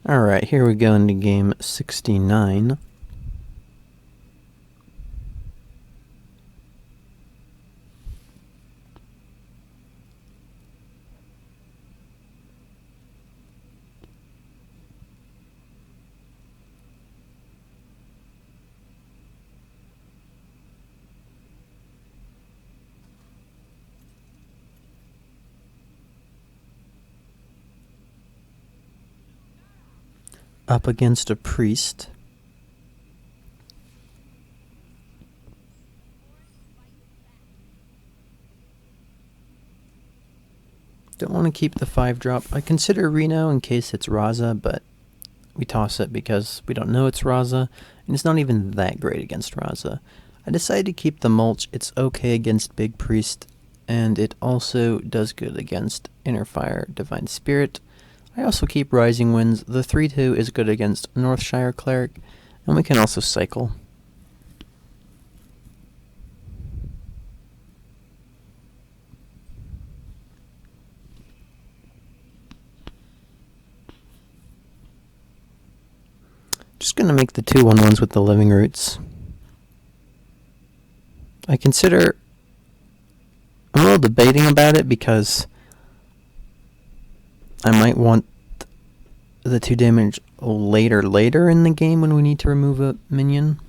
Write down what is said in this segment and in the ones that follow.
Alright, here we go into game 69. Up against a priest. Don't want to keep the 5-drop. I consider Reno in case it's Raza, but we toss it because we don't know it's Raza, and it's not even that great against Raza. I decided to keep the mulch. It's okay against Big Priest, and it also does good against Inner Fire Divine Spirit. I also keep Rising Winds. The 3-2 is good against Northshire Cleric, and we can also cycle. Just gonna make the 2/1/1s with the Living Roots. I'm a little debating about it because I might want the 2 damage later in the game when we need to remove a minion.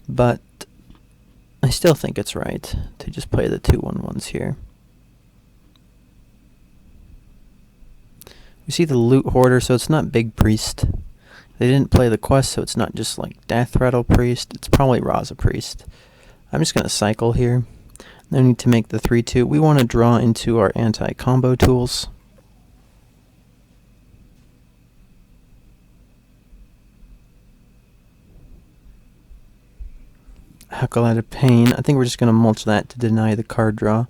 But I still think it's right to just play the 2/1/1s here. We see the Loot Hoarder, so it's not Big Priest. They didn't play the quest, so it's not just like Death Rattle Priest. It's probably Raza Priest. I'm just going to cycle here. No need to make the 3-2. We want to draw into our anti-combo tools. Acolyte of Pain. I think we're just going to mulch that to deny the card draw.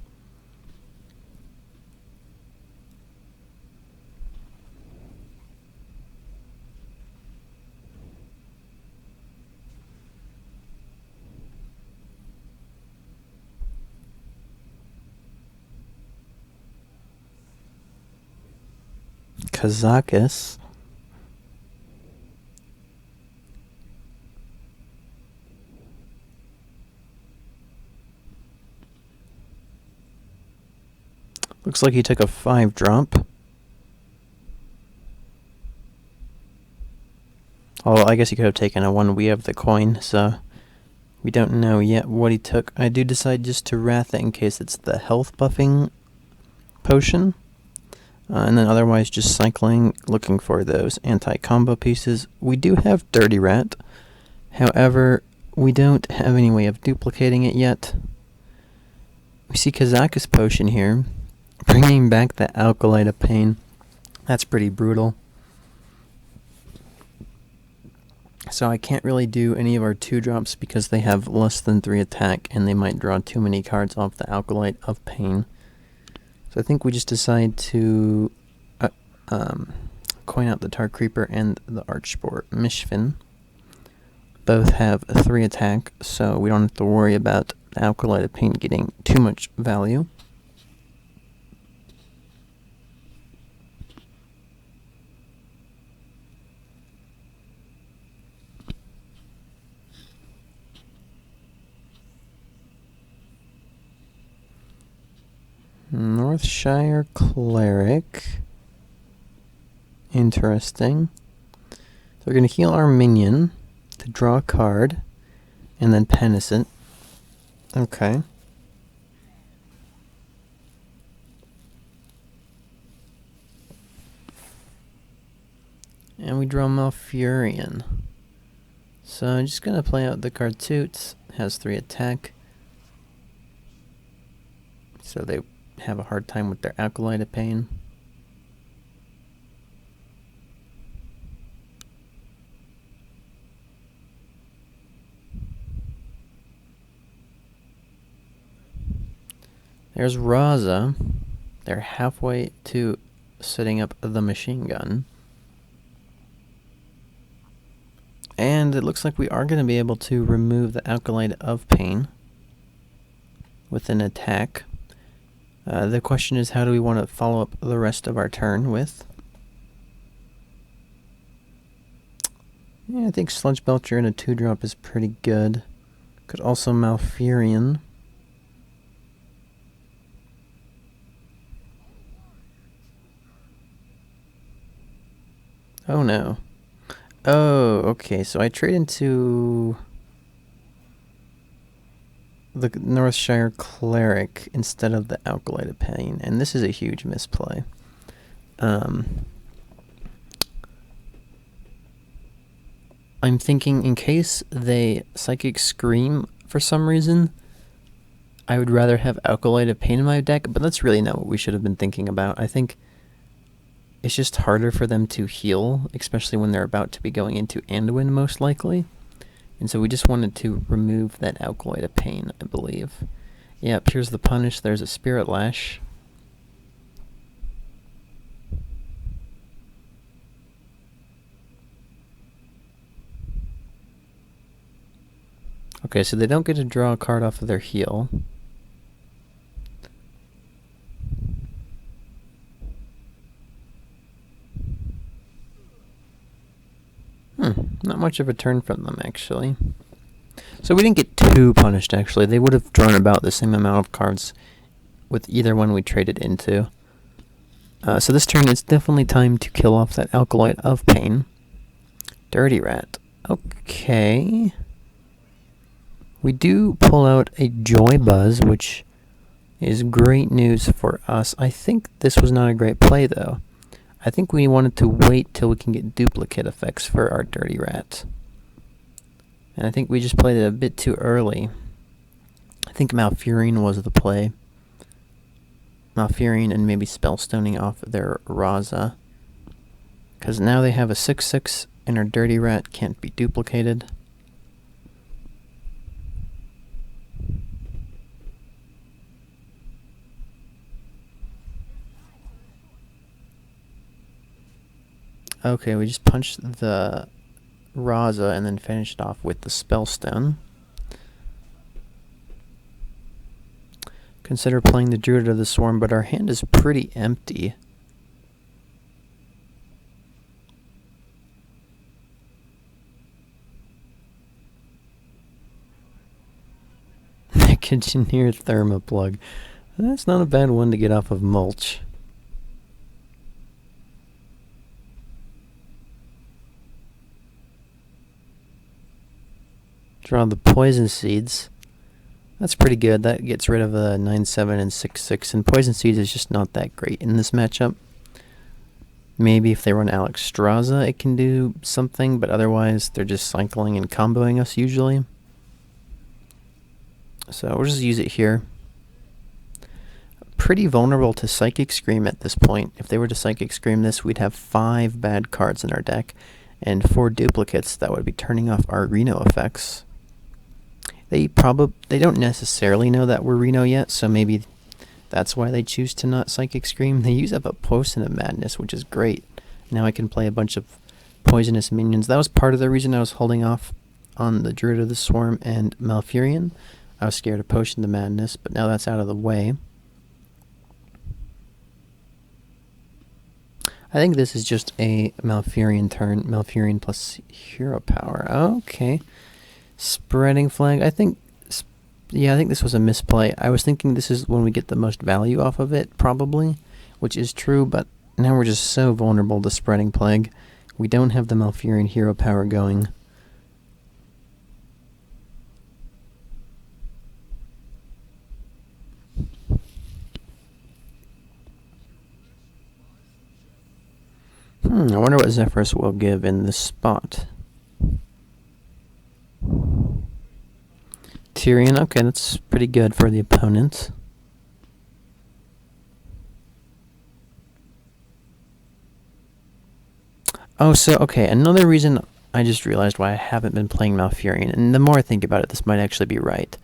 Kazakis. Looks like he took a 5-drop. Oh, I guess he could have taken a 1. We have the coin, so we don't know yet what he took. I do decide just to wrath it in case it's the health buffing potion. And then otherwise just cycling, looking for those anti-combo pieces. We do have Dirty Rat. However, we don't have any way of duplicating it yet. We see Kazakis Potion here, bringing back the Acolyte of Pain. That's pretty brutal. So I can't really do any of our 2-drops because they have less than 3 attack, and they might draw too many cards off the Acolyte of Pain. So I think we just decide to coin out the Tar Creeper and the Archspore Mishfin. Both have a 3 attack, so we don't have to worry about the Acolyte of Pain getting too much value. Northshire Cleric. Interesting. So we're going to heal our minion to draw a card, and then Penitent. Okay. And we draw Malfurion. So I'm just going to play out the card Toots. Has 3 attack. So they have a hard time with their Acolyte of Pain. There's Raza. They're halfway to setting up the machine gun. And it looks like we are going to be able to remove the Acolyte of Pain with an attack. The question is, how do we want to follow up the rest of our turn with? Yeah, I think Sludge Belcher and a 2-drop is pretty good. Could also Malfurion. Oh no. Oh, okay, so I trade into the Northshire Cleric instead of the Alkaloid of Pain, and this is a huge misplay. I'm thinking in case they Psychic Scream for some reason, I would rather have Alkaloid of Pain in my deck, but that's really not what we should have been thinking about. I think it's just harder for them to heal, especially when they're about to be going into Anduin, most likely. And so we just wanted to remove that Alkaloid of Pain, I believe. Yep, here's the punish. There's a Spirit Lash. Okay, so they don't get to draw a card off of their heal. Not much of a turn from them, actually. So we didn't get too punished, actually. They would have drawn about the same amount of cards with either one we traded into. So this turn, it's definitely time to kill off that Alkaloid of Pain. Dirty Rat. Okay. We do pull out a Joy Buzz, which is great news for us. I think this was not a great play, though. I think we wanted to wait till we can get duplicate effects for our Dirty Rat. And I think we just played it a bit too early. I think Malfurion was the play. Malfurion and maybe Spellstoning off their Raza. Because now they have a 6/6 and our Dirty Rat can't be duplicated. Okay, we just punched the Raza and then finished off with the Spellstone. Consider playing the Druid of the Swarm, but our hand is pretty empty. Kitcheneer Thermoplug. That's not a bad one to get off of Mulch. Draw the Poison Seeds. That's pretty good. That gets rid of a 9/7 and 6/6, and Poison Seeds is just not that great in this matchup. Maybe if they run Alexstrasza, it can do something, but otherwise they're just cycling and comboing us usually. So we'll just use it here. Pretty vulnerable to Psychic Scream at this point. If they were to Psychic Scream this, we'd have 5 bad cards in our deck, and 4 duplicates that would be turning off our Reno effects. They don't necessarily know that we're Reno yet, so maybe that's why they choose to not Psychic Scream. They use up a Poison of Madness, which is great. Now I can play a bunch of poisonous minions. That was part of the reason I was holding off on the Druid of the Swarm and Malfurion. I was scared of Potion of Madness, but now that's out of the way. I think this is just a Malfurion turn. Malfurion plus Hero Power. Okay. Spreading Flag. I think this was a misplay. I was thinking this is when we get the most value off of it, probably, which is true, but now we're just so vulnerable to Spreading Plague. We don't have the Malfurion Hero Power going. I wonder what Zephyrus will give in this spot. Tyrion, okay, that's pretty good for the opponent. Oh, so, okay, another reason I just realized why I haven't been playing Malfurion, and the more I think about it, this might actually be right,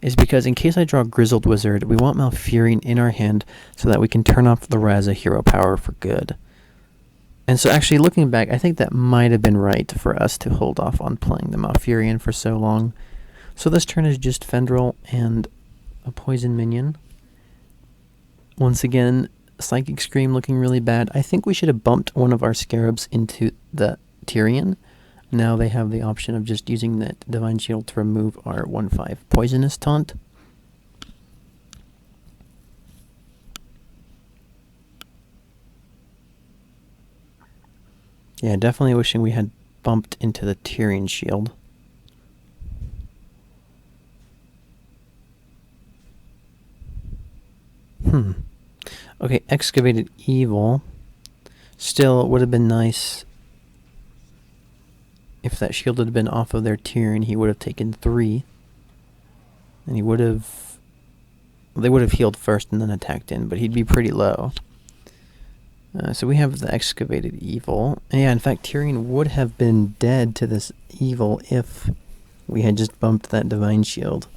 is because in case I draw Grizzled Wizard, we want Malfurion in our hand so that we can turn off the Raza Hero Power for good. And so actually looking back, I think that might have been right for us to hold off on playing the Malfurion for so long. So this turn is just Fendrel and a Poison Minion. Once again, Psychic Scream looking really bad. I think we should have bumped one of our Scarabs into the Tyrion. Now they have the option of just using that Divine Shield to remove our 1/5 Poisonous Taunt. Yeah, definitely wishing we had bumped into the Tyrian Shield. Okay, Excavated Evil. Still, it would have been nice if that shield had been off of their Tyrian. He would have taken 3. And he would have... They would have healed first and then attacked in, but he'd be pretty low. So we have the Excavated Evil. And yeah, in fact, Tyrian would have been dead to this evil if we had just bumped that Divine Shield.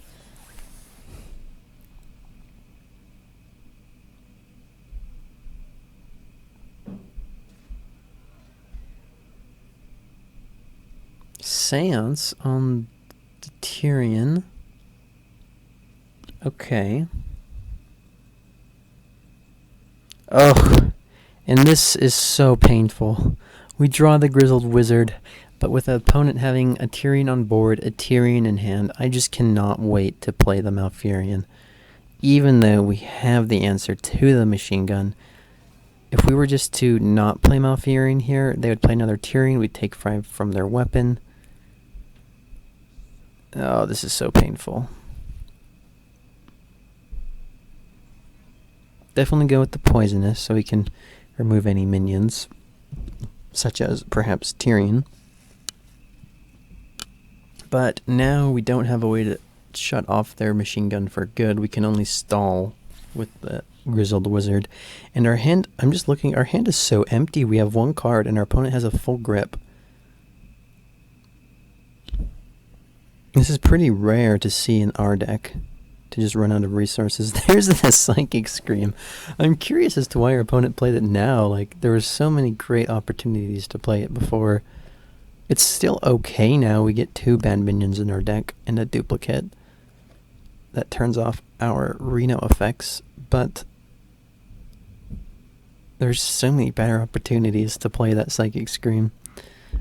Seance on the Tyrian. Okay. Oh, and this is so painful. We draw the Grizzled Wizard, but with the opponent having a Tyrian on board, a Tyrian in hand, I just cannot wait to play the Malfurion. Even though we have the answer to the machine gun, if we were just to not play Malfurion here, they would play another Tyrian, we'd take 5 from their weapon. Oh, this is so painful. Definitely go with the Poisonous so we can remove any minions, such as perhaps Tyrian. But now we don't have a way to shut off their machine gun for good. We can only stall with the Grizzled Wizard. And our hand, I'm just looking, our hand is so empty. We have 1 card and our opponent has a full grip. This is pretty rare to see in our deck, to just run out of resources. There's the Psychic Scream. I'm curious as to why our opponent played it now. Like, there were so many great opportunities to play it before. It's still okay now. We get 2 bad minions in our deck and a duplicate that turns off our Reno effects, but there's so many better opportunities to play that Psychic Scream.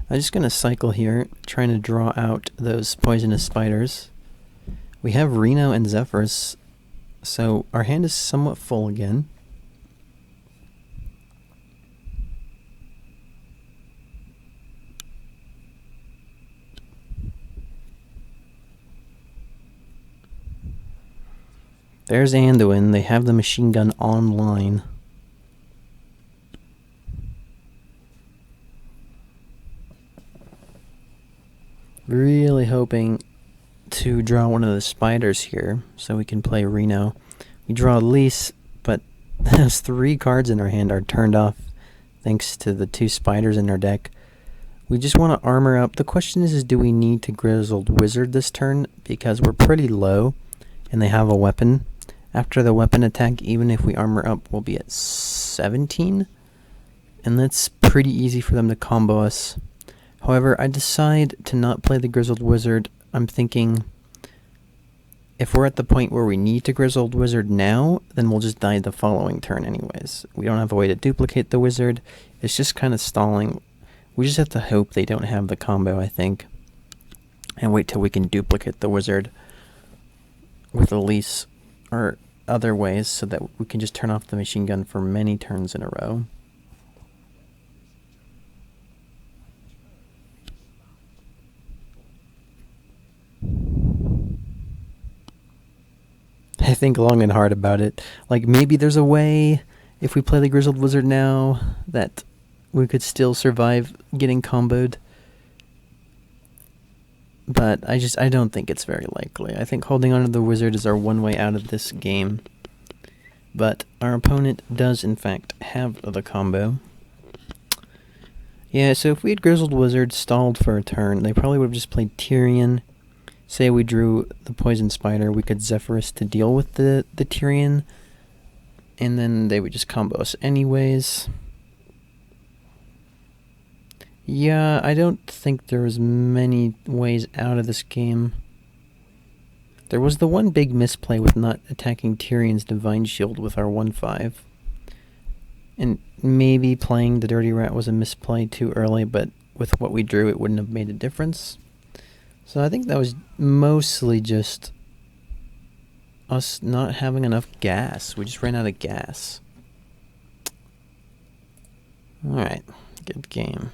I'm just going to cycle here, trying to draw out those poisonous spiders. We have Reno and Zephyrus, so our hand is somewhat full again. There's Anduin. They have the machine gun online. Really hoping to draw one of the spiders here so we can play Reno. We draw Elise, but those 3 cards in our hand are turned off thanks to the 2 spiders in our deck. We just want to armor up. The question is do we need to Grizzled Wizard this turn? Because we're pretty low and they have a weapon. After the weapon attack, even if we armor up, we'll be at 17. And that's pretty easy for them to combo us. However, I decide to not play the Grizzled Wizard. I'm thinking, if we're at the point where we need to Grizzled Wizard now, then we'll just die the following turn anyways. We don't have a way to duplicate the wizard. It's just kind of stalling. We just have to hope they don't have the combo, I think. And wait till we can duplicate the wizard with Elise or other ways so that we can just turn off the machine gun for many turns in a row. I think long and hard about it. Like, maybe there's a way, if we play the Grizzled Wizard now, that we could still survive getting comboed. But I don't think it's very likely. I think holding on to the wizard is our one way out of this game. But our opponent does, in fact, have the combo. Yeah, so if we had Grizzled Wizard stalled for a turn, they probably would have just played Tyrian. Say we drew the Poison Spider, we could Zephyrus to deal with the Tyrian, and then they would just combo us anyways. Yeah, I don't think there was many ways out of this game. There was the one big misplay with not attacking Tyrion's Divine Shield with our 1/5. And maybe playing the Dirty Rat was a misplay too early, but with what we drew, it wouldn't have made a difference. So I think that was mostly just us not having enough gas. We just ran out of gas. Alright, good game.